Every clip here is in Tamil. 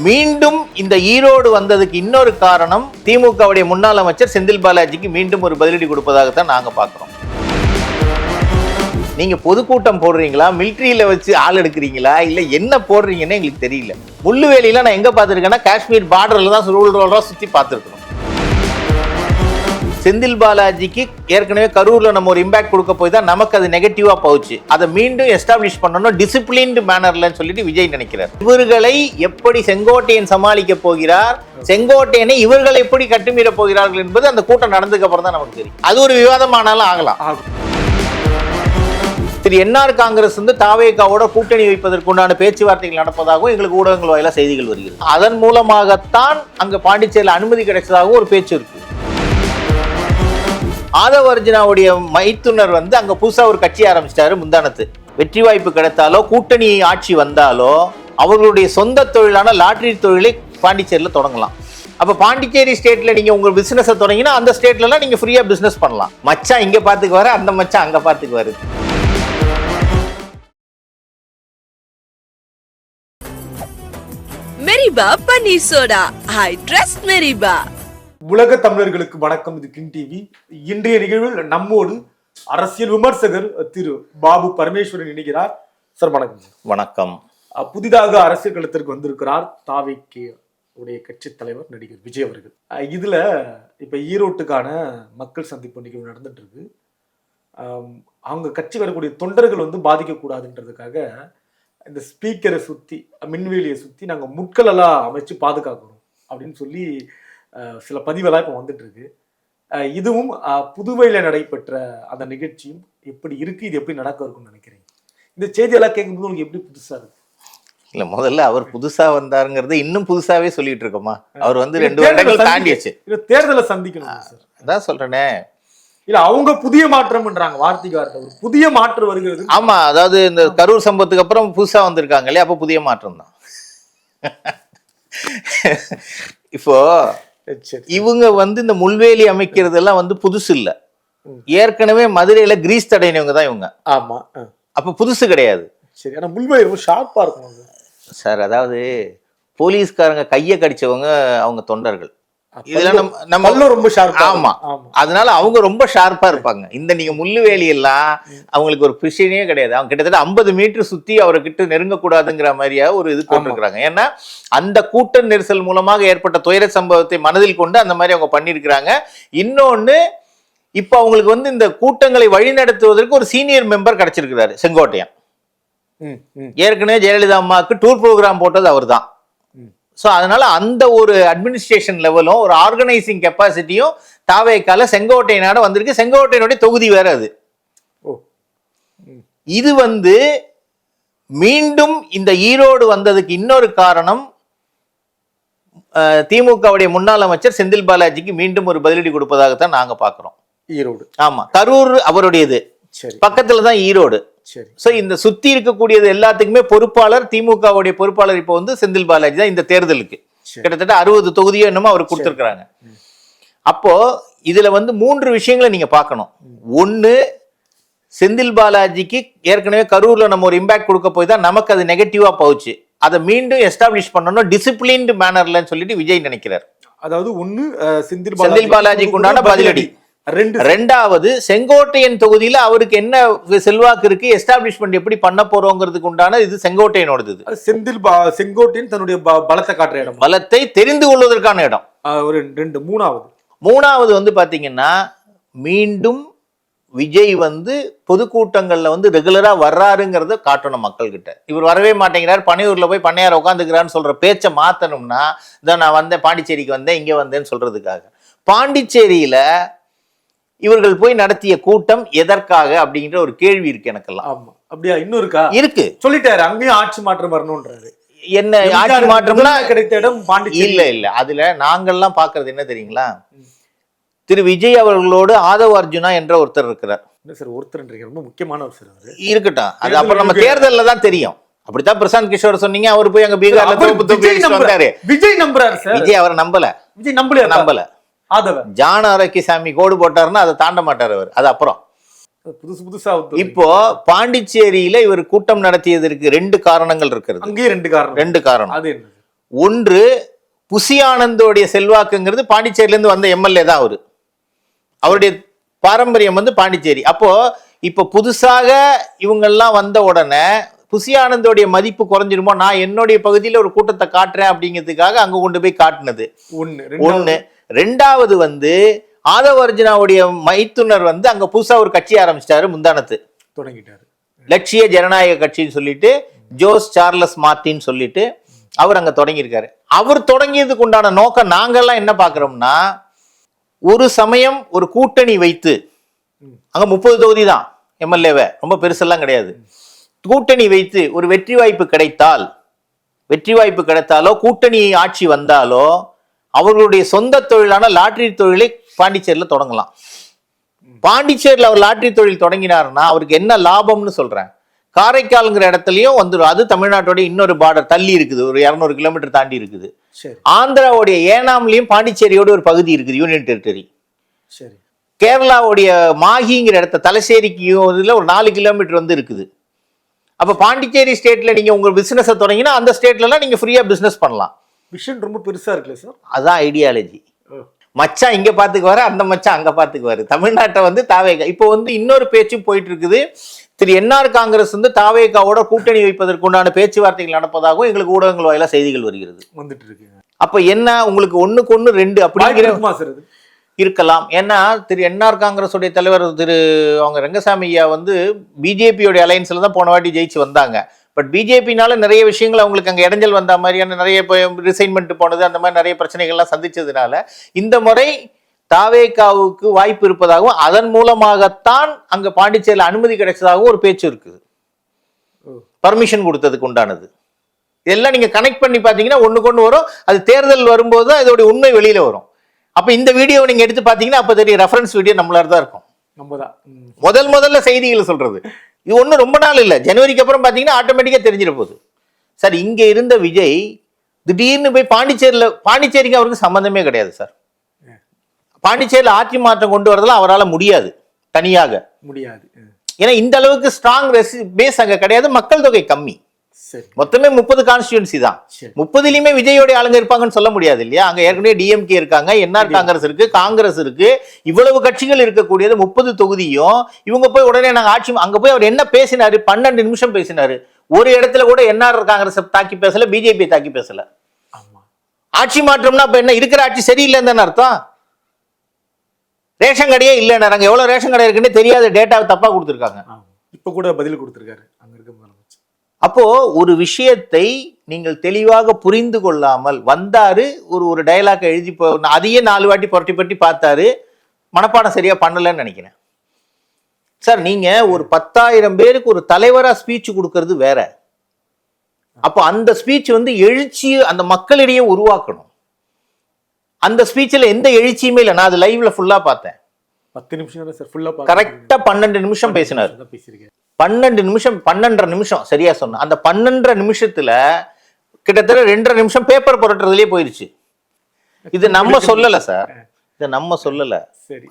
மீண்டும் இந்த ஈரோடு வந்ததுக்கு இன்னொரு காரணம் திமுகவுடைய முன்னாள் அமைச்சர் செந்தில் பாலாஜிக்கு மீண்டும் ஒரு பதிலடி கொடுப்பதாகத்தான் நாங்க பாக்குறோம். நீங்க பொதுக்கூட்டம் போடுறீங்களா, மிலிட்டரியில வச்சு ஆள் எடுக்கிறீங்களா, இல்ல என்ன போடுறீங்கன்னு எங்களுக்கு தெரியல. முள்ளுவேலியில நான் எங்க பாத்துருக்கேன்னா காஷ்மீர் பார்டர்ல தான் ரோலரா சுத்தி பார்த்துருக்கோம். செந்தில் பாலாஜிக்கு ஏற்கனவே கரூர்ல நம்ம ஒரு இம்பாக்ட் கொடுக்க போய் தான் நமக்கு அது நெகட்டிவா போச்சு. அதை மீண்டும் எஸ்டாப்ளிஷ் பண்ணணும் டிசிப்ளின்டு மேனர்லன்னு சொல்லிட்டு விஜய் நினைக்கிறார். இவர்களை எப்படி செங்கோட்டையன் சமாளிக்க போகிறார், செங்கோட்டையனை இவர்கள் எப்படி கட்டுமீற போகிறார்கள் என்பது அந்த கூட்டம் நடந்ததுக்கு அப்புறம் தான் நமக்கு தெரியும். அது ஒரு விவாதமானாலும் ஆகலாம். திரு என்ஆர் காங்கிரஸ் வந்து தாவேகாவோட கூட்டணி வைப்பதற்குண்டான பேச்சுவார்த்தைகள் நடப்பதாகவும் எங்களுக்கு ஊடகங்கள் வாயிலா செய்திகள் வருகிறது. அதன் மூலமாகத்தான் அங்க பாண்டிச்சேரியில் அனுமதி கிடைச்சதாகவும் ஒரு பேச்சு இருக்கு. ஆதவ அர்ஜுனாவுடைய மைத்துனர் வந்து அங்க புதுசா ஒரு கட்சி ஆரம்பிச்சிட்டாரு. முந்தானத்து வெற்றி வாய்ப்பு கிடைத்தாலோ கூட்டணி ஆட்சி வந்தாலோ அவர்களுடைய சொந்த தொழிலான லாட்டரி தொழிலை பாண்டிச்சேரியில தொடங்கலாம். அப்ப பாண்டிச்சேரி ஸ்டேட்ல நீங்க உங்க பிசினஸ் தொடங்கினா அந்த ஸ்டேட்ல எல்லாம் நீங்க ஃப்ரீயா பிசினஸ் பண்ணலாம். மச்சான் இங்க பாத்துக்கு வர, அந்த மச்சான் அங்க பாத்துக்கு வருது. மெரிபா பன்னீர் சோடா, ஐ ட்ரஸ்ட் மெரிபா. உலக தமிழர்களுக்கு வணக்கம். இது கிங் டிவி. இன்றைய நிகழ்வில் நம்மோடு அரசியல் விமர்சகர் திரு பாபு பரமேஸ்வரன் இணைகிறார். சார் வணக்கம். வணக்கம். புதிதாக அரசியல் களத்திற்கு வந்திருக்கிறார் தாவேகா உடைய கட்சி தலைவர் நடிகர் விஜய் அவர்கள். இதுல இப்ப ஈரோட்டுக்கான மக்கள் சந்திப்பு நிகழ்வு நடந்துட்டு இருக்கு. அவங்க கட்சி வரக்கூடிய தொண்டர்கள் வந்து பாதிக்கக்கூடாதுன்றதுக்காக இந்த ஸ்பீக்கரை சுத்தி, மின்வேலியை சுத்தி நாங்க முட்களெல்லாம் அமைச்சு பாதுகாக்கணும் அப்படின்னு சொல்லி சில பதிவெல்லாம் இப்போ வந்துட்டு இருக்கு. இதுவும் புதுவையில நடைபெற்ற அந்த நிகழ்ச்சியும் எப்படி இருக்கு, இது எப்படி நடக்க இருக்கும்னு நினைக்கிறீங்க? இந்த செய்தியெல்லாம் கேட்கும்போது உங்களுக்கு எப்படி புதுசா இருக்கு? இல்ல, முதல்ல அவர் புதுசா வந்தாருங்கிறது இன்னும் புதுசாவே சொல்லிட்டு இருக்கோமா? அவர் வந்து 2 வருடங்கள் தாண்டிடுச்சு. தேர்தலை சந்திக்கணும் சார். அதான் சொல்றேனே. இல்ல, அவங்க புதிய மாற்றம்ன்றாங்க, வார்த்தைக்கு வார்த்தை ஒரு புதிய மாற்றம் வருகிறது. ஆமா, அதாவது இந்த கரூர் சம்பவத்துக்கு அப்புறம் புதுசா வந்திருக்காங்க இல்லையா, அப்ப புதிய மாற்றம் தான். இப்போ இவங்க வந்து இந்த முள்வேலி அமைக்கிறதெல்லாம் வந்து புதுசு இல்ல. ஏற்கனவே மதுரையில கிரீஸ் தடையினவங்க தான் இவங்க. ஆமா, அப்ப புதுசு கிடையாது. சரி, ஆனா முள்வேலி ரொம்ப ஷார்ப்பா இருக்கும் சார். அதாவது போலீஸ்காரங்க கையை கடிச்சவங்க அவங்க தொண்டர்கள். இதெல்லாம் நம்ம ரொம்ப ஷார்ப்பா. ஆமா, அதனால அவங்க ரொம்ப ஷார்ப்பா இருப்பாங்க. இந்த நீங்க முள்ளுவேலி எல்லாம் அவங்களுக்கு ஒரு பிரச்சனையே கிடையாது. அவங்க கிட்டத்தட்ட 50 மீட்டர் சுத்தி அவரை கிட்ட நெருங்கக்கூடாதுங்கிற மாதிரியா ஒரு இது போட்டிருக்கிறாங்க. ஏன்னா அந்த கூட்ட நெரிசல் மூலமாக ஏற்பட்ட துயர சம்பவத்தை மனதில் கொண்டு அந்த மாதிரி அவங்க பண்ணிருக்கிறாங்க. இன்னொன்னு, இப்ப அவங்களுக்கு வந்து இந்த கூட்டங்களை வழிநடத்துவதற்கு ஒரு சீனியர் மெம்பர் கிடைச்சிருக்கிறாரு, செங்கோட்டையன். ஏற்கனவே ஜெயலலிதா அம்மாவுக்கு டூர் ப்ரோக்ராம் போட்டது அவர் தான். ஸோ அதனால அந்த ஒரு அட்மினிஸ்ட்ரேஷன் லெவலும் ஒரு ஆர்கனைசிங் கெப்பாசிட்டியும் தாவேக்கால செங்கோட்டையனோட வந்திருக்கு. செங்கோட்டையனுடைய தொகுதி வேற அது. இது வந்து மீண்டும் இந்த ஈரோடு வந்ததுக்கு இன்னொரு காரணம் திமுகவுடைய முன்னாள் அமைச்சர் செந்தில் பாலாஜிக்கு மீண்டும் ஒரு பதிலடி கொடுப்பதாகத்தான் நாங்க பாக்குறோம். ஈரோடு, ஆமா, கரூர் அவருடையது, பக்கத்துலதான் ஈரோடு. சோ இந்த சுத்தி இருக்கக்கூடியது எல்லாத்துக்குமே பொறுப்பாளர், திமுகவுடைய பொறுப்பாளர் இப்போ வந்து செந்தில் பாலாஜி தான். இந்த தேர்தலுக்கு கிட்டத்தட்ட 60 தொகுதியோ என்னமோ அவர் கொடுத்திருக்கிறாங்க. அப்போ இதுல வந்து 3 விஷயங்களை நீங்க பார்க்கணும். ஒண்ணு, செந்தில் பாலாஜிக்கு ஏற்கனவே கரூர்ல நம்ம ஒரு இம்பாக்ட் கொடுக்க போய் தான் நமக்கு அது நெகட்டிவா போச்சு. அதை மீண்டும் எஸ்டாப்ளிஷ் பண்ணணும் டிசிப்ளின்டு மேனர்லன்னு சொல்லிட்டு விஜய் நினைக்கிறார். அதாவது ஒண்ணு செந்தில் பாலாஜிக்கு உண்டான பதிலடி. ரெண்டாவது, செங்கோட்டையன் தொகுதியில அவருக்கு என்ன செல்வாக்கு இருக்கு, எஸ்டாப்ளிஷ்மெண்ட் எப்படி பண்ண போறோங்கிறதுக்கு உண்டான இது செங்கோட்டையனோடது. செங்கோட்டையன் தன்னுடைய பலத்தை காட்டுற இடம், பலத்தை தெரிந்து கொள்வதற்கான இடம். ஒரு மூணாவது வந்து பாத்தீங்கன்னா, மீண்டும் விஜய் வந்து பொதுக்கூட்டங்கள்ல வந்து ரெகுலரா வர்றாருங்கிறத காட்டணும் மக்கள் கிட்ட. இவர் வரவே மாட்டேங்கிறார், பனையூர்ல போய் பண்ணையார் உட்காந்துக்கிறான்னு சொல்ற பேச்சை மாத்தணும்னா, இதான் நான் வந்தேன், பாண்டிச்சேரிக்கு வந்தேன், இங்க வந்தேன்னு சொல்றதுக்காக. பாண்டிச்சேரியில இவர்கள் போய் நடத்திய கூட்டம் எதற்காக அப்படிங்கிற ஒரு கேள்வி இருக்கு எனக்கெல்லாம். ஆமா, அப்படியா? இன்னும் இருக்கா? இருக்கு. சொல்லிட்டாரு அங்கேயும் ஆட்சி மாற்றம் வரணும்ன்றாரு. என்ன ஆட்சி மாற்றம்னா கிடைத்த இடம் பாண்டிச்சேரி இல்ல. அதுல நாங்கள்லாம் பாக்குறது என்ன தெரியுங்களா, திரு விஜய் அவர்களோடு ஆதவ அர்ஜுனா என்ற ஒருத்தர் இருக்கிறார். சார், ஒருத்தர் ரொம்ப முக்கியமானவர் சார். இருக்கட்டும், அது அப்புறம் நம்ம தேர்தல்ல தான் தெரியும். அப்படித்தான் பிரசாந்த் கிஷோர் சொன்னீங்க, அவர் போய் அங்க பீகார்ல வந்தாரு. விஜய் நம்புறாரு சார். விஜய் அவரை நம்பல. விஜய் நம்பல. ஜான் ஆரோக்கியசாமி கோடு போட்டாருன்னா அதை தாண்ட மாட்டார் அவர். அது அப்புறம் புதுசா இப்போ பாண்டிச்சேரியில இவர் கூட்டம் நடத்தியதற்கு 2 காரணங்கள் இருக்கிறது. அங்கேயே 2 காரணம். அது என்ன? ஒன்று புசி ஆனந்தோடைய செல்வாக்குங்கிறது பாண்டிச்சேரியில இருந்து வந்த எம்எல்ஏ தான் அவருடைய பாரம்பரியம் வந்து பாண்டிச்சேரி. அப்போ இப்ப புதுசாக இவங்கெல்லாம் வந்த உடனே புசி ஆனந்தோடைய மதிப்பு குறைஞ்சிருமோ, நான் என்னுடைய பகுதியில் ஒரு கூட்டத்தை காட்டுறேன் அப்படிங்கிறதுக்காக அங்க கொண்டு போய் காட்டினது ஒண்ணு. ரெண்டாவது வந்து ஆதவர்ஜுனாவுடைய மைத்துனர் வந்து அங்க புதுசா ஒரு கட்சி ஆரம்பிச்சிட்டாரு, முந்தானத்து தொடங்கிட்டாரு, லட்சிய ஜனநாயக கட்சின்னு சொல்லிட்டு ஜோஸ் சார்லஸ் மார்டின் சொல்லிட்டு அவர் அங்க தொடங்கியிருக்காரு. அவர் தொடங்கியதுக்கு உண்டான நோக்கம் நாங்கெல்லாம் என்ன பாக்குறோம்னா, ஒரு சமயம் ஒரு கூட்டணி வைத்து அங்க 30 தொகுதி தான் எம்எல்ஏவை, ரொம்ப பெருசெல்லாம் கிடையாது, கூட்டணி வைத்து ஒரு வெற்றி வாய்ப்பு கிடைத்தாலோ கூட்டணி ஆட்சி வந்தாலோ அவர்களுடைய சொந்த தொழிலான லாட்டரி தொழிலை பாண்டிச்சேரியில தொடங்கலாம். பாண்டிச்சேரியில் அவர் லாட்டரி தொழில் தொடங்கினாருன்னா அவருக்கு என்ன லாபம்னு சொல்றேன். காரைக்கால்ங்கிற இடத்துலயும் வந்துடும், அது தமிழ்நாட்டோட இன்னொரு பார்டர் தள்ளி இருக்குது, ஒரு 200 கிலோமீட்டர் தாண்டி இருக்குது. ஆந்திராவுடைய ஏனாம்லயும் பாண்டிச்சேரியோட ஒரு பகுதி இருக்குது, யூனியன் டெரிட்டரி. கேரளாவுடைய மாஹிங்கிற இடத்த தலசேரிக்கும் இதுல ஒரு 4 கிலோமீட்டர் வந்து இருக்குது. அப்ப பாண்டிச்சேரி ஸ்டேட்ல நீங்க உங்க பிசினஸ் தொடங்கினா அந்த ஸ்டேட்ல எல்லாம் நீங்க ஃப்ரீயா பிசினஸ் பண்ணலாம். விஷன் ரொம்ப பெருசா இருக்குல்ல சார். அதான் ஐடியாலஜி. மச்சான் இங்க பாத்துக்குவாரு, அந்த மச்சான் அங்க பாத்துக்குவாரு. தமிழ்நாட்டை வந்து தாவேகா இப்போ வந்து இன்னொரு பேச்சும் போயிட்டு இருக்குது. திரு என்ஆர் காங்கிரஸ் வந்து தாவேகாவோட கூட்டணி வைப்பதற்குண்டான பேச்சுவார்த்தைகள் நடப்பதாகவும் எங்களுக்கு ஊடகங்கள் வாயிலா செய்திகள் வருகிறது, வந்துட்டு இருக்கு. அப்ப என்ன உங்களுக்கு 1க்கு 1 2 அப்படிங்கிற இருக்கலாம். ஏன்னா திரு என்ஆர் காங்கிரஸ் உடைய தலைவர் திரு அவங்க ரங்கசாமி ஐயா வந்து பிஜேபியோட அலையன்ஸ்ல தான் போன வாட்டி ஜெயிச்சு வந்தாங்க. பட் பிஜேபினால நிறைய விஷயங்கள் அவங்களுக்கு அங்கே இடைஞ்சல் வந்த மாதிரியான நிறைய ரிசைன்மெண்ட் போனது, அந்த மாதிரி நிறைய பிரச்சனைகள்லாம் சந்திச்சதுனால இந்த முறை தாவேகாவுக்கு வாய்ப்பு இருப்பதாகவும் அதன் மூலமாகத்தான் அங்க பாண்டிச்சேரியில் அனுமதி கிடைச்சதாகவும் ஒரு பேச்சு இருக்குது, பர்மிஷன் கொடுத்ததுக்கு உண்டானது. இதெல்லாம் நீங்க கனெக்ட் பண்ணி பார்த்தீங்கன்னா 1க்கு 1 வரும். அது தேர்தல் வரும்போது தான் இதோடைய உண்மை வெளியில வரும். அப்ப இந்த வீடியோவை நீங்க எடுத்து பாத்தீங்கன்னா அப்ப தெரியும், ரெஃபரன்ஸ் வீடியோ நம்மளால தான் இருக்கும். முதல்ல செய்திகள் சொல்றது இது ஒன்றும் ரொம்ப நாள் இல்லை, ஜனவரிக்கு அப்புறம் பாத்தீங்கன்னா ஆட்டோமேட்டிக்கா தெரிஞ்சிட போகுது. சார் இங்க இருந்த விஜய் திடீர்னு போய் பாண்டிச்சேரிக்கு அவருக்கு சம்பந்தமே கிடையாது சார். பாண்டிச்சேரியில் ஆட்சி மாற்றம் கொண்டு வரதெல்லாம் அவரால் முடியாது, தனியாக முடியாது. ஏன்னா இந்த அளவுக்கு ஸ்ட்ராங் பேஸ் அங்க கிடையாது, மக்கள் தொகை கம்மி. மொத்தமே 30 கான்ஸ்டியூன்சி தான். 30லயுமே விஜயோட ஆளுங்க இருப்பாங்கன்னு சொல்ல முடியாது இல்லையா. அங்க ஏற்கனவே டிஎம்கே இருக்காங்க, என்ஆர் காங்கிரஸ் இருக்கு, காங்கிரஸ் இருக்கு, இவ்வளவு கட்சிகள் இருக்கக்கூடியது 30 தொகுதியும் இவங்க போய் உடனே நாங்க ஆட்சி, அங்க போய் அவர் என்ன பேசினாரு, 12 நிமிஷம் பேசினாரு. ஒரு இடத்துல கூட என்ஆர் காங்கிரஸ் தாக்கி பேசல, பிஜேபி தாக்கி பேசல. ஆட்சி மாற்றம்னா இப்ப என்ன, இருக்கிற ஆட்சி சரியில்லைன்னு அர்த்தம். ரேஷன் கடையே இல்லைன்னா நாங்க எவ்வளவு ரேஷன் கடை இருக்குன்னு தெரியாத டேட்டாவை தப்பா கொடுத்துருக்காங்க. இப்ப கூட பதில் கொடுத்துருக்காரு அங்க இருக்க. அப்போ ஒரு விஷயத்தை நீங்கள் தெளிவாக புரிந்து கொள்ளாமல் வந்தாரு, ஒரு டயலாக் எழுதி அதையே 4 வாட்டி புரட்டி பார்த்தாரு, மனப்பாடம் சரியா பண்ணலன்னு நினைக்கிறேன். சார் நீங்க ஒரு 10,000 பேருக்கு ஒரு தலைவரா ஸ்பீச் கொடுக்கறது வேற. அப்போ அந்த ஸ்பீச் வந்து எழுச்சி அந்த மக்களிடையே உருவாக்கணும். அந்த ஸ்பீச்சில் எந்த எழுச்சியுமே இல்லை. நான் அது லைவ்ல ஃபுல்லா பார்த்தேன். 10 நிமிஷம் கரெக்டா 12 நிமிஷம் பேசினார். 12 நிமிஷம் 12.5 நிமிஷம் சரியா சொன்ன. அந்த 12.5 நிமிஷத்துல கிட்டத்தட்ட 2.5 நிமிஷம் பேப்பர் புரட்டுறதுலயே போயிருச்சு. இது நம்ம சொல்லல சார், இதை நம்ம சொல்லல,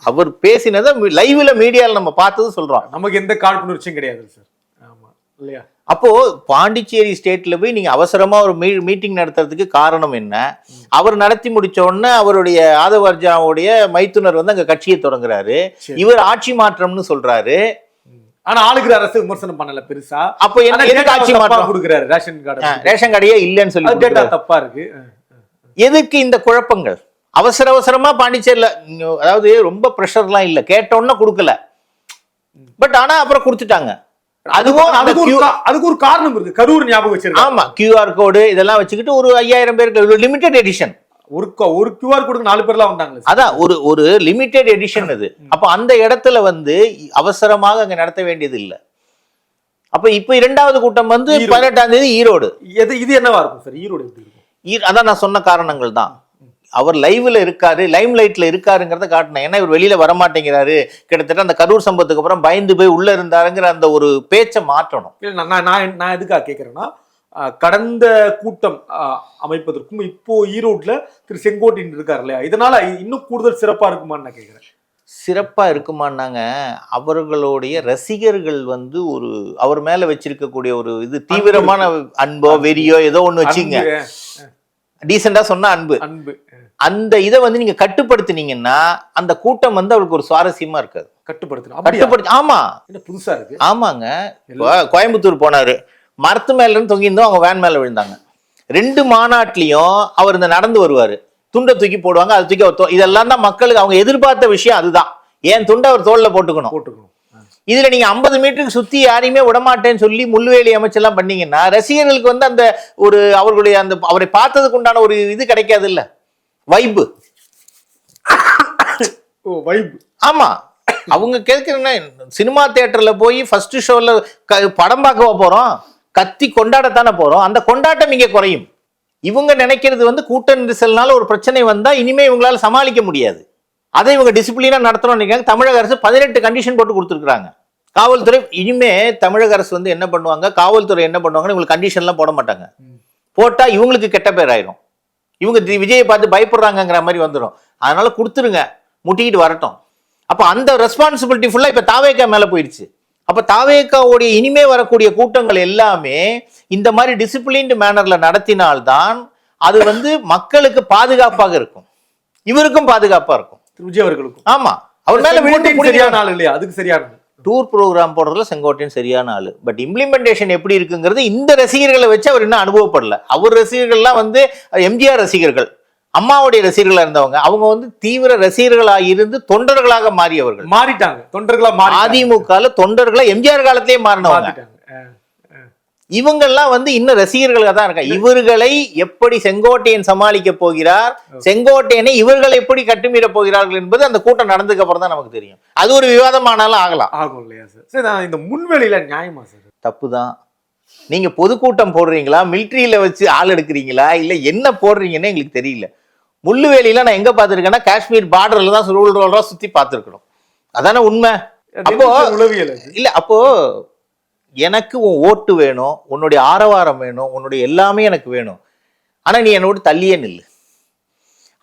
அவர் பேசினதை லைவ்ல மீடியால நம்ம பார்த்தது சொல்றோம். நமக்கு எந்த காழ்ப்புணர்ச்சியும் கிடையாது சார். ஆமா இல்லையா. அப்போ பாண்டிச்சேரி ஸ்டேட்ல போய் நீங்க அவசரமா ஒரு மீட்டிங் நடத்துறதுக்கு காரணம் என்ன? அவர் நடத்தி முடிச்ச உடனே அவருடைய ஆதவர்ஜாவுடைய மைத்துனர் வந்து அங்க கட்சியை தொடங்குறாரு, இவர் ஆட்சி மாற்றம்னு சொல்றாரு. ஆனா ஆளுகிற அரசு விமர்சனம் பண்ணல பெருசா. அப்ப என்ன ஆட்சி மாற்றம் கொடுக்குறாரு? ரேஷன் கடையே இல்லைன்னு சொல்லி தப்பா இருக்கு. எதுக்கு இந்த குழப்பங்கள்? அவசரமா பாண்டிச்சேரியில, அதாவது ரொம்ப பிரஷர்லாம் இல்ல, கேட்டோன்னு கொடுக்கல, பட் ஆனா அப்புறம் கொடுத்துட்டாங்க. அதுக்கு ஒரு காரணம் இருக்கு. கரூர் ஞாபகம் வச்சிருக்காங்க. ஆமா, QR கோடு இதெல்லாம் வச்சுக்கிட்டு ஒரு 5000 பேருக்கு லிமிடெட் எடிஷன், ஒரு QR கோடுக்கு 4 பேர்லாம் வந்தாங்க. அதான் ஒரு லிமிடெட் எடிஷன் அது. அப்ப அந்த இடத்துல வந்து அவசரமாக அங்க நடத்த வேண்டியது இல்லை. அப்ப இப்ப 2வது கூட்டம் வந்து 18ஆம் தேதி ஈரோடு. இது என்னவா இருக்கும் சார்? ஈரோடு அதான் நான் சொன்ன காரணங்கள் தான். அவர் லைவ்ல இருக்காரு, லைம் லைட்ல இருக்காருங்கிறத காட்டினேன். ஏன்னா இவர் வெளியில வரமாட்டேங்கிறாரு. கிட்டத்தட்ட அந்த கரூர் சம்பவத்துக்கு அப்புறம் பயந்து போய் உள்ள இருந்தாருங்கிற அந்த ஒரு பேச்சை மாற்றணும். நான் எதுக்காக கேட்கிறேன்னா, கடந்த கூட்டம் அமைப்பதற்கும் இப்போ ஈரோட்ல திரு செங்கோட்டையன் இருக்காரு இல்லையா, இதனால இன்னும் கூடுதல் சிறப்பா இருக்குமான்னு நான் கேட்கிறேன். சிறப்பா இருக்குமான்னாங்க, அவர்களுடைய ரசிகர்கள் வந்து ஒரு அவர் மேல வச்சிருக்கக்கூடிய ஒரு இது தீவிரமான அன்போ வெறியோ ஏதோ ஒண்ணு வச்சுங்க, டீசெண்டா சொன்னா அன்பு. அன்பு. அந்த இதை வந்து நீங்க கட்டுப்படுத்தினீங்கன்னா அந்த கூட்டம் வந்து அவளுக்கு ஒரு சுவாரஸ்யமா இருக்காது. கட்டுப்படுத்தி ஆமா, என்ன புதுசா இருக்கு. ஆமாங்க. இப்போ கோயம்புத்தூர் போனாரு, மரத்து மேல இருந்து தொங்கியிருந்தோம், அவங்க வேன் மேல விழுந்தாங்க. 2 மாநாட்டிலையும் அவர் இந்த நடந்து வருவாரு, துண்டை தூக்கி போடுவாங்க, அது தூக்கி இதெல்லாம் தான் மக்களுக்கு அவங்க எதிர்பார்த்த விஷயம். அதுதான் ஏன் துண்டை அவர் தோல்ல போட்டுக்கணும். இதுல நீங்க 50 மீட்டருக்கு சுத்தி யாரையுமே விடமாட்டேன்னு சொல்லி முள்ளுவேலி அமைச்செல்லாம் பண்ணீங்கன்னா ரசிகர்களுக்கு வந்து அந்த ஒரு அவர்களுடைய அந்த அவரை பார்த்ததுக்கு உண்டான ஒரு இது கிடைக்காது இல்ல, வைப்பு. ஆமா, அவங்க கேட்கிறேன்னா சினிமா தியேட்டர்ல போய் ஃபர்ஸ்ட் ஷோல படம் பார்க்க போறோம், கத்தி கொண்டாடத்தானே போறோம். அந்த கொண்டாட்டம் இங்க குறையும். இவங்க நினைக்கிறது வந்து கூட்ட நெரிசல்னால ஒரு பிரச்சனை வந்தா இனிமே இவங்களால சமாளிக்க முடியாது, அதை இவங்க டிசிப்ளினா நடத்தணும்னு நினைக்கிறாங்க. தமிழக அரசு 18 கண்டிஷன் போட்டு கொடுத்துருக்காங்க. காவல்துறை இனிமே தமிழக அரசு வந்து என்ன பண்ணுவாங்க, காவல்துறை என்ன பண்ணுவாங்கன்னு இவங்களுக்கு கண்டிஷன்லாம் போட மாட்டாங்க. போட்டா இவங்களுக்கு கெட்ட பேர் ஆயிரும். இவங்க விஜயை பார்த்து பயப்படுறாங்கிற மாதிரி வந்துடும். அதனால கொடுத்துருங்க, முட்டிக்கிட்டு வரட்டும். அப்ப அந்த ரெஸ்பான்சிபிலிட்டி ஃபுல்லா இப்ப தாவேகா மேல போயிடுச்சு. அப்ப தாவேகாவுடைய இனிமே வரக்கூடிய கூட்டங்கள் எல்லாமே இந்த மாதிரி டிசிப்ளின்டு மேனர்ல நடத்தினால்தான் அது வந்து மக்களுக்கு பாதுகாப்பாக இருக்கும், இவருக்கும் பாதுகாப்பா இருக்கும், விஜய் அவர்களுக்கும். ஆமா, அவர் மேல விழுந்து சரியான ஆள் இல்லையா, அதுக்கு சரியான டூர் ப்ரோக்ராம் போடுறதுல செங்கோட்டையன் சரியான ஆளு. பட் இம்ப்ளிமெண்டேஷன் எப்படி இருக்குங்கிறது இந்த ரசிகர்களை வச்சு அவர் இன்னும் அனுபவப்படல. அவர் ரசிகர்கள்லாம் வந்து எம்ஜிஆர் ரசிகர்கள், அம்மாவுடைய ரசிகர்களா இருந்தவங்க, அவங்க வந்து தீவிர ரசிகர்களாக இருந்து தொண்டர்களாக மாறியவர்கள், மாறிட்டாங்க. தொண்டர்களா அதிமுக தொண்டர்களா எம்ஜிஆர் காலத்திலே மாறினவங்க. இவங்கெல்லாம் வந்து இன்னும் ரசிகர்களாக தான் இருக்காங்க. இவர்களை எப்படி செங்கோட்டையன் சமாளிக்க போகிறார், செங்கோட்டையனை இவர்கள் எப்படி கட்டுமீற போகிறார்கள் என்பது அந்த கூட்டம் நடந்ததுக்கு அப்புறம் தான் நமக்கு தெரியும். அது ஒரு விவாதமானாலும் ஆகும் இல்லையா சார்? சரி, இந்த முன்வெளியில நியாயமா சார்? தப்புதான். நீங்க பொதுக்கூட்டம் போடுறீங்களா, மிலிட்ரியில வச்சு ஆள் எடுக்கிறீங்களா, இல்ல என்ன போடுறீங்கன்னு எங்களுக்கு தெரியல. முள்ளுவேலியில நான் எங்க பார்த்திருக்கேன்னா காஷ்மீர் பார்டர்ல தான் ரோலரா சுத்தி பார்த்திருக்கணும். அதானே உண்மை. அப்போ இல்ல, அப்போ எனக்கு உன் ஓட்டு வேணும், உன்னுடைய ஆரவாரம் வேணும், உன்னுடைய எல்லாமே எனக்கு வேணும். ஆனா நீ என்னோட தள்ளியே நில்லு.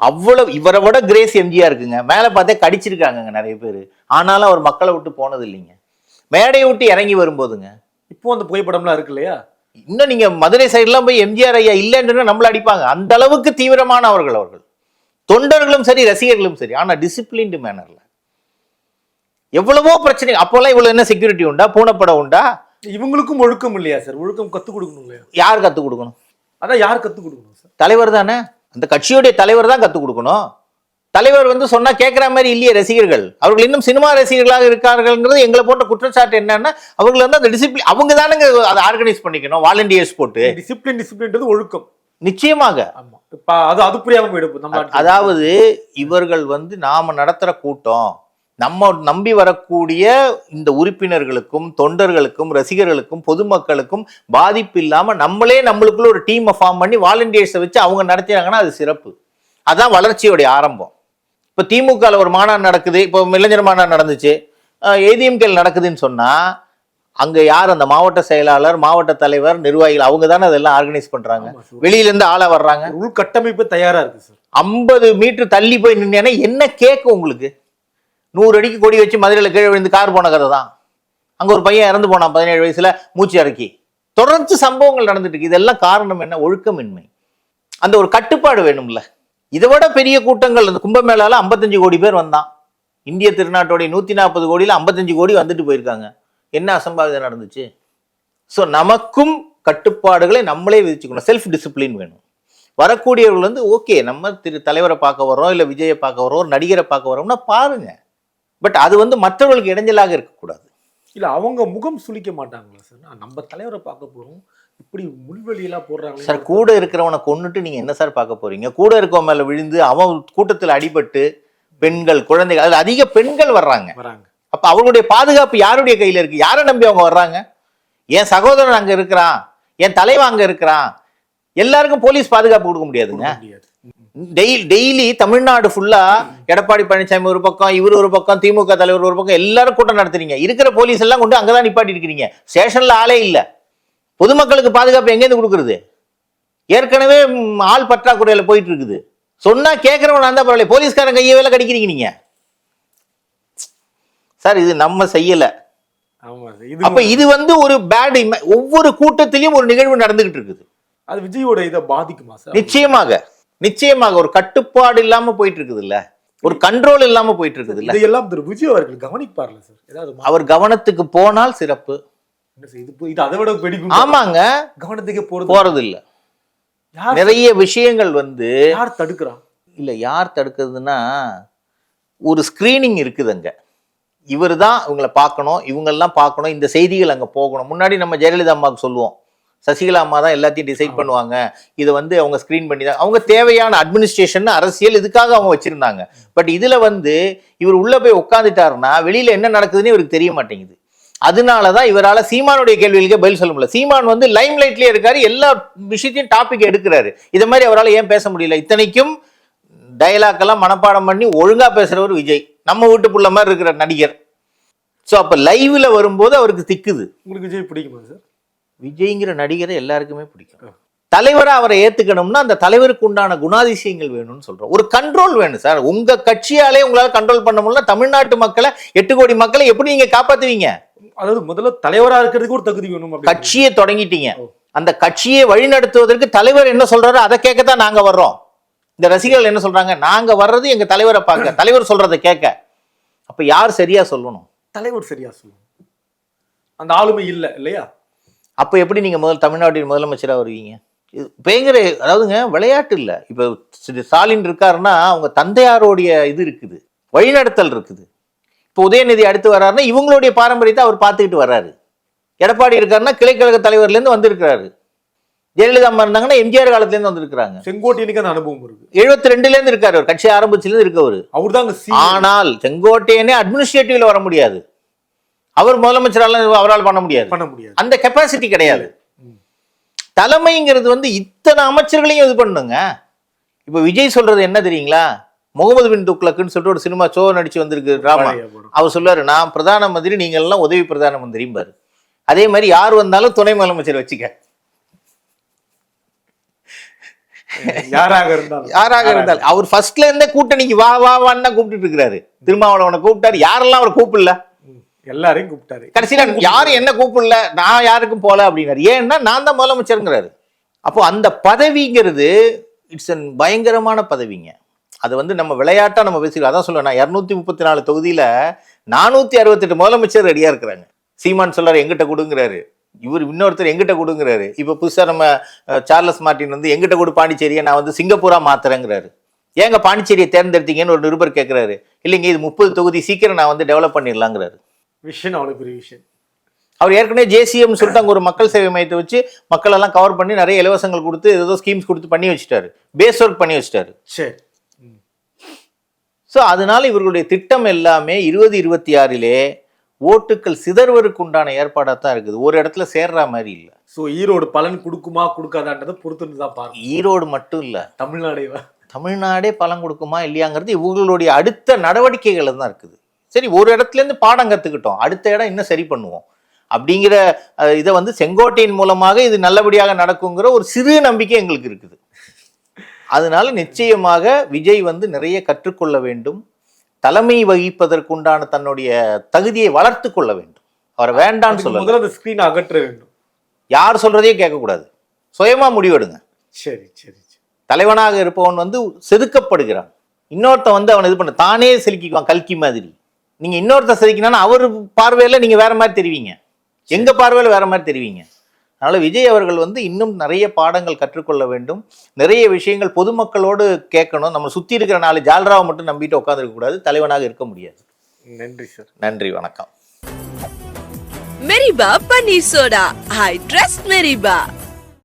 அவ்வளவு இவரை விட கிரேஸ் எம்ஜிஆர் இருக்குங்க. மேல பார்த்தே கடிச்சிருக்காங்க நிறைய பேர். ஆனாலும் அவர் மக்களை விட்டு போனது இல்லைங்க. மேடையை விட்டு இறங்கி வரும்போதுங்க, இப்போ அந்த புகைப்படம்லாம் இருக்கு இல்லையா, இன்னும் நீங்க மதுரை சைட்லாம் போய் எம்ஜிஆர் ஐயா இல்லைன்னு நம்மள அடிப்பாங்க. அந்த அளவுக்கு தீவிரமான அவர்கள் தொண்டர்களும் சரி ரசிகர்களும் சரி. ஆனா டிசிப்ளின்டு மேனர்ல எவ்வளவோ பிரச்சனை. அப்போல்லாம் இவ்வளவு என்ன செக்யூரிட்டி உண்டா, பூனைப்படம் உண்டா? இவங்களுக்கும் ஒழுக்கம் இல்லையா சார்? ஒழுக்கம் கத்துக் கொடுக்கணும் இல்லையா? யார் கத்துக் கொடுக்கணும்? அதான் யார் கத்துக் கொடுக்கணும் சார்? தலைவர் தானே, அந்த கட்சியுடைய தலைவர் தான் கத்துக் கொடுக்கணும். தலைவர் வந்து சொன்னா கேட்கிற மாதிரி இல்லையே ரசிகர்கள். அவர்கள் இன்னும் சினிமா ரசிகர்களாக இருக்கார்கள்ங்கிறது எங்களை போட்ட குற்றச்சாட்டு என்னன்னா, அவர்கள் வந்து அந்த டிசிப்ளின் அவங்க தானங்க அதை ஆர்கனைஸ் பண்ணிக்கணும். வாலண்டியர்ஸ் போட்டு டிசிப்ளின் ஒழுக்கம் நிச்சயமாக. அது புரியாம போயிடும். அதாவது இவர்கள் வந்து நாம நடத்துற கூட்டம் நம்ம நம்பி வரக்கூடிய இந்த உறுப்பினர்களுக்கும் தொண்டர்களுக்கும் ரசிகர்களுக்கும் பொதுமக்களுக்கும் பாதிப்பு இல்லாம நம்மளே நம்மளுக்குள்ள ஒரு டீமை ஃபார்ம் பண்ணி வாலண்டியர்ஸை வச்சு அவங்க நடத்தினாங்கன்னா அது சிறப்பு. அதான் வளர்ச்சியோடைய ஆரம்பம். இப்போ திமுக ஒரு மாநாடு நடக்குது, இப்போ இளைஞர் மாநாடு நடந்துச்சு, ஏடிஎம்கேல நடக்குதுன்னு சொன்னா அங்க யார் அந்த மாவட்ட செயலாளர், மாவட்ட தலைவர், நிர்வாகிகள், அவங்க தானே அதெல்லாம் ஆர்கனைஸ் பண்றாங்க. வெளியில இருந்து ஆளா வர்றாங்க. உள்கட்டமைப்பு தயாரா இருக்கு சார். 50 மீட்டர் தள்ளி போய் நின்னா என்ன கேட்கும் உங்களுக்கு? 100 அடிக்கு கொடி வச்சு மதுரையில கீழே விழுந்து கார் போன கதை தான். அங்க ஒரு பையன் இறந்து போனான் 17 வயசுல மூச்சு இறக்கி. தொடர்ந்து சம்பவங்கள் நடந்துட்டு இருக்கு. இதெல்லாம் காரணம் என்ன? ஒழுக்கமின்மை. அந்த ஒரு கட்டுப்பாடு வேணும்ல. இதை விட பெரிய கூட்டங்கள் அந்த கும்பமேளால 55 கோடி பேர் வந்தான். இந்திய திருநாட்டோடைய 140 கோடியில 55 கோடி வந்துட்டு போயிருக்காங்க. என்ன அசம்பாவிதம் நடந்துச்சு? ஸோ நமக்கும் கட்டுப்பாடுகளை நம்மளே விதிச்சுக்கணும். செல்ஃப் டிசிப்ளின் வேணும். வரக்கூடியவர்கள் வந்து ஓகே, நம்ம தலைவரை பார்க்க வர்றோம், இல்லை விஜயை பார்க்க வர்றோம், ஒரு நடிகரை பார்க்க வர்றோம்னா பாருங்க. பட் அது வந்து மற்றவர்களுக்கு இடைஞ்சலாக இருக்கக்கூடாது. இல்லை அவங்க முகம் சுளிக்க மாட்டாங்களா சார்? நம்ம தலைவரை பார்க்க போறோம், இப்படி முள்வெளியெல்லாம் போடுறாங்க சார். கூட இருக்கிறவனை கொன்னுட்டு நீங்க என்ன சார் பார்க்க போறீங்க? கூட இருக்கவன் மேல விழுந்து அவன் கூட்டத்தில் அடிபட்டு பெண்கள், குழந்தைகள், அதுல அதிக பெண்கள் வர்றாங்க. அப்ப அவங்களுடைய பாதுகாப்பு யாருடைய கையில இருக்கு? யாரை நம்பி அவங்க வர்றாங்க? என் சகோதரன் அங்க இருக்கிறான், என் தலைவன் அங்க இருக்கிறான், எல்லாருக்கும் போலீஸ் பாதுகாப்பு கொடுக்க முடியாதுங்க. டெய்லி தமிழ்நாடு ஃபுல்லா எடப்பாடி பழனிசாமி ஒரு பக்கம், இவர் ஒரு பக்கம், திமுக தலைவர் ஒரு பக்கம், எல்லாரும் கூட்டம் நடத்துறீங்க. இருக்கிற போலீஸ் எல்லாம் கொண்டு அங்கதான் நிப்பாட்டி இருக்கிறீங்க. ஸ்டேஷன்ல ஆளே இல்ல. பொதுமக்களுக்கு பாதுகாப்பு எங்கேருந்து கொடுக்கறது? ஏற்கனவே ஆள் பற்றாக்குறையில போயிட்டு இருக்குது. சொன்னா கேட்கிறவன் அந்த பரவாயில்ல, போலீஸ்காரன் கையை வேலை கடிக்கிறீங்க நீங்க சார். இது நம்ம செய்யல. அப்ப இது வந்து ஒரு பேட். ஒவ்வொரு கூட்டத்திலையும் ஒரு நிகழ்வு நடந்துகிட்டு இருக்குது. அது விஜயோட இதை பாதிக்குமா சார்? நிச்சயமாக. நிச்சயமாக ஒரு கட்டுப்பாடு இல்லாம போயிட்டு இருக்குது இல்ல, ஒரு கண்ட்ரோல் இல்லாம போயிட்டு இருக்குது இல்ல. இதையெல்லாம் திரு விஜய் அவர்கள் கவனிப்பார்ல சார்? ஏதாவது அவர் கவனத்துக்கு போனால் சிறப்பு. என்ன சார், இது அதை விட வெடிக்கும். ஆமாங்க, கவனத்துக்கே போறது இல்ல. நிறைய விஷயங்கள் வந்து யார் தடுக்கிறா? இல்ல, யார் தடுக்கிறதுனா ஒரு ஸ்கிரீனிங் இருக்குது அங்க. இவர் தான் இவங்களை பார்க்கணும், இவங்கெல்லாம் பார்க்கணும், இந்த செய்திகள் அங்க போகணும். முன்னாடி நம்ம ஜெயலலிதா அம்மாவுக்கு சொல்லுவோம், சசிகலா அம்மா தான் எல்லாத்தையும் டிசைட் பண்ணுவாங்க, இதை வந்து அவங்க ஸ்கிரீன் பண்ணி தான், அவங்க தேவையான அட்மினிஸ்ட்ரேஷன் அரசியல் இதுக்காக அவங்க வச்சிருந்தாங்க. பட் இதுல வந்து இவர் உள்ள போய் உட்காந்துட்டாருன்னா வெளியில என்ன நடக்குதுன்னு இவருக்கு தெரிய மாட்டேங்குது. அதனாலதான் இவரால் சீமானுடைய கேள்விகளுக்கே பதில் சொல்ல முடியல. சீமான் வந்து லைம் லைட்லயே இருக்காரு, எல்லா விஷயத்தையும் டாபிக் எடுக்கிறாரு. இதை மாதிரி அவரால் ஏன் பேச முடியல? இத்தனைக்கும் டயலாக் எல்லாம் மனப்பாடம் பண்ணி ஒழுங்கா பேசுறவர் விஜய், நம்ம வீட்டு புள்ள மாதிரி இருக்கிற நடிகர். ஸோ அப்ப லைவ்ல வரும்போது அவருக்கு திக்குது. உங்களுக்கு விஜய் பிடிக்குமா சார்? விஜய்ங்கிற நடிகரை எல்லாருக்குமே பிடிக்கும். தலைவரா அவரை ஏத்துக்கணும்னா அந்த தலைவருக்கு உண்டான குணாதிசயங்கள் வேணும்னு சொல்றோம். ஒரு கண்ட்ரோல் வேணும் சார். உங்க கட்சியாலே உங்களால கண்ட்ரோல் பண்ண முடியல, தமிழ்நாட்டு மக்களை 8 கோடி மக்களை எப்படி நீங்க காப்பாத்துவீங்க? அதாவது முதல்ல தலைவரா இருக்கிறதுக்கு ஒரு தகுதி வேணும். கட்சியை தொடங்கிட்டீங்க, அந்த கட்சியை வழிநடத்துவதற்கு தலைவர் என்ன சொல்றாரு அதை கேட்கத்தான் நாங்க வர்றோம். இந்த ரசிகர்கள் என்ன சொல்றாங்க, நாங்க வர்றது எங்க தலைவரை பார்க்க, தலைவர் சொல்றதை கேட்க. அப்ப யார் சரியா சொல்லணும்? தலைவர் சரியா சொல்லணும். அந்த ஆளுமை இல்ல இல்லையா? அப்ப எப்படி நீங்க தமிழ்நாட்டின் முதலமைச்சரா வருவீங்க? பயங்கர, அதாவதுங்க விளையாட்டு இல்ல. இப்ப ஸ்டாலின் இருக்காருன்னா அவங்க தந்தையாரோடைய இது இருக்குது, வழிநடத்தல் இருக்குது. இப்போ உதயநிதி அடுத்து வர்றாருன்னா இவங்களுடைய பாரம்பரியத்தை அவர் பார்த்துக்கிட்டு வர்றாரு. எடப்பாடி இருக்காருன்னா கிளைக்கழக தலைவர்ல இருந்து வந்திருக்கிறாரு. ஜெயலலிதா அம்மா இருந்தாங்கன்னா எம்ஜிஆர் காலத்துல இருந்து வந்திருக்காங்க. செங்கோட்டையனுக்கு அந்த அனுபவம் இருக்கு. 72ல இருந்து இருக்காரு, அவர் கட்சி ஆரம்பிச்சுல இருந்து இருக்கவர். அவர் தான். ஆனால் செங்கோட்டையனே அட்மினிஸ்ட்ரேட்டிவ்ல வர முடியாது, அவர் முதலமைச்சரால அவரால் பண்ண முடியாது. அந்த கெப்பாசிட்டி கிடையாது. தலைமைங்கிறது வந்து இத்தனை அமைச்சர்களையும் இது பண்ணுங்க. இப்ப விஜய் சொல்றது என்ன தெரியுங்களா? முகமது பின் துக்ளக்குன்னு சொல்லிட்டு ஒரு சினிமா ஷோ நடிச்சு வந்திருக்கு டிராமா. அவர் சொல்லுவாரு, நான் பிரதான மந்திரி, நீங்க எல்லாம் உதவி பிரதான மந்திரிம்பாரு. அதே மாதிரி யார் வந்தாலும் துணை முதலமைச்சர் வச்சுக்க, யாராக இருந்தாலும். அவர் ஃபர்ஸ்ட்ல இருந்தே கூட்டணிக்கு வா வா வான்னு கூப்பிட்டு இருக்கிறாரு. திருமாவளவனை கூப்பிட்டாரு, யாரெல்லாம் அவர் கூப்பிடல, எல்லாரையும் கூப்பிட்டாரு. கடைசியில யாரும் என்ன கூப்பிடல, நான் யாருக்கும் போல அப்படின்னாரு. ஏன்னா நான் தான் முதலமைச்சருங்கிறாரு. அப்போ அந்த பதவிங்கிறது இட்ஸ் அன் பயங்கரமான பதவிங்க. அது வந்து நம்ம விளையாட்டா நம்ம பேசிக்கலாம். அதான் சொல்லுவேன், 234 தொகுதியில 468 முதலமைச்சர் ரெடியா இருக்கிறாங்க. சீமான் சொல்றாரு எங்கிட்ட கொடுங்கிறாரு, இவர் இன்னொருத்தர் எங்கிட்ட கொடுங்கிறாரு. இப்ப புதுசா நம்ம சார்லஸ் மார்டின் வந்து எங்கிட்ட கொடு பாண்டிச்சேரியை நான் வந்து சிங்கப்பூரா மாத்துறேங்கிறாரு. ஏங்க பாண்டிச்சேரியை தேர்ந்தெடுத்தீங்கன்னு ஒரு நிருபர் கேட்கிறாரு. இல்லைங்க, இது 30 தொகுதி, சீக்கிரம் நான் வந்து டெவலப் பண்ணிடலாங்கிறாரு. விஷயம் அவ்வளவு பெரிய விஷயம். அவர் ஏற்கனவே ஜேசிஎம் சொல்லிட்டு அங்கே ஒரு மக்கள் சேவை மையத்தை வச்சு மக்கள் எல்லாம் கவர் பண்ணி நிறைய இலவசங்கள் கொடுத்து ஏதோ ஸ்கீம்ஸ் கொடுத்து பண்ணி வச்சுட்டாரு, பேஸ் ஒர்க் பண்ணி வச்சுட்டாரு. சரி. ஸோ அதனால இவர்களுடைய திட்டம் எல்லாமே 2026 ஓட்டுக்கள் சிதறுவதற்கு உண்டான ஏற்பாடாக தான் இருக்குது. ஒரு இடத்துல சேர்ற மாதிரி இல்லை. ஸோ ஈரோடு பலன் கொடுக்குமா கொடுக்காதான்றதை பொறுத்து தான் பாருங்க. ஈரோடு மட்டும் இல்லை, தமிழ்நாடே பலன் கொடுக்குமா இல்லையாங்கிறது இவங்களுடைய அடுத்த நடவடிக்கைகள் தான் இருக்குது. சரி, ஒரு இடத்துல இருந்து பாடம் கற்றுக்கிட்டோம், அடுத்த இடம் இன்னும் சரி பண்ணுவோம் அப்படிங்கிற இதை வந்து செங்கோட்டையின் மூலமாக இது நல்லபடியாக நடக்குங்கிற ஒரு சிறு நம்பிக்கை எங்களுக்கு இருக்குது. அதனால நிச்சயமாக விஜய் வந்து நிறைய கற்றுக்கொள்ள வேண்டும், தலைமை வகிப்பதற்குண்டான தன்னுடைய தகுதியை வளர்த்து கொள்ள வேண்டும். அவரை வேண்டான்னு சொல்ல, முதல்ல அந்த ஸ்கிரீன் அகற்ற வேண்டும். யார் சொல்றதையும் கேட்கக்கூடாது, சுயமா முடிவெடுங்க. சரி சரி. தலைவனாக இருப்பவன் வந்து செதுக்கப்படுகிறான், இன்னொருத்த வந்து அவன் இது பண்ண தானே செலுக்கிக்குவான், கல்கி மாதிரி. நீங்க இன்னொருத்த செதுக்கினா அவர் பார்வையில நீங்க வேற மாதிரி தெரிவிங்க, எங்க பார்வையில வேற மாதிரி தெரிவிங்க. அதனால விஜய் அவர்கள் வந்து இன்னும் நிறைய பாடங்கள் கற்றுக்கொள்ள வேண்டும், நிறைய விஷயங்கள் பொதுமக்களோடு கேட்கணும். நம்ம சுத்தி இருக்கிற 4 ஜால்ராவை மட்டும் நம்பிட்டு உட்காந்துருக்க கூடாது, தலைவனாக இருக்க முடியாது. நன்றி சார். நன்றி, வணக்கம். மெரிபா பன்னீர் சோடா, ஐ ட்ரஸ்ட் மெரிபா.